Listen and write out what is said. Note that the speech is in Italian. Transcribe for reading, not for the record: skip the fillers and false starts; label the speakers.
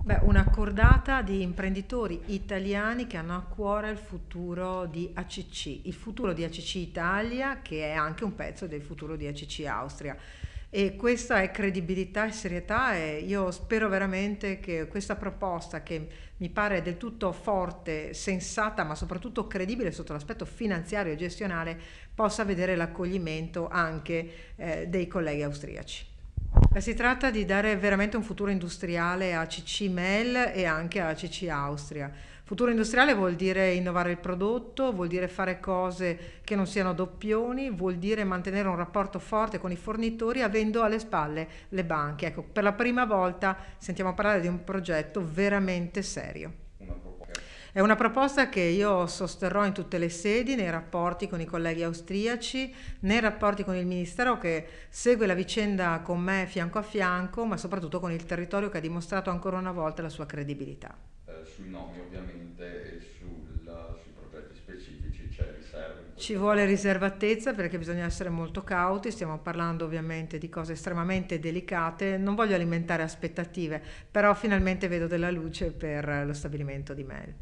Speaker 1: Beh, una cordata di imprenditori italiani che hanno a cuore il futuro di ACC, il futuro di ACC Italia, che è anche un pezzo del futuro di ACC Austria. E questa è credibilità e serietà e io spero veramente che questa proposta, che mi pare del tutto forte, sensata, ma soprattutto credibile sotto l'aspetto finanziario e gestionale, possa vedere l'accoglimento anche dei colleghi austriaci. Si tratta di dare veramente un futuro industriale a CC Mel e anche a CC Austria. Futuro industriale vuol dire innovare il prodotto, vuol dire fare cose che non siano doppioni, vuol dire mantenere un rapporto forte con i fornitori avendo alle spalle le banche. Ecco, per la prima volta sentiamo parlare di un progetto veramente serio. È una proposta che io sosterrò in tutte le sedi, nei rapporti con i colleghi austriaci, nei rapporti con il Ministero che segue la vicenda con me fianco a fianco, ma soprattutto con il territorio che ha dimostrato ancora una volta la sua credibilità.
Speaker 2: Sui nomi ovviamente e sui progetti specifici c'è riserva in
Speaker 1: Ci
Speaker 2: questo
Speaker 1: vuole
Speaker 2: caso.
Speaker 1: riservatezza perché bisogna essere molto cauti, stiamo parlando ovviamente di cose estremamente delicate, non voglio alimentare aspettative, però finalmente vedo della luce per lo stabilimento di Mel.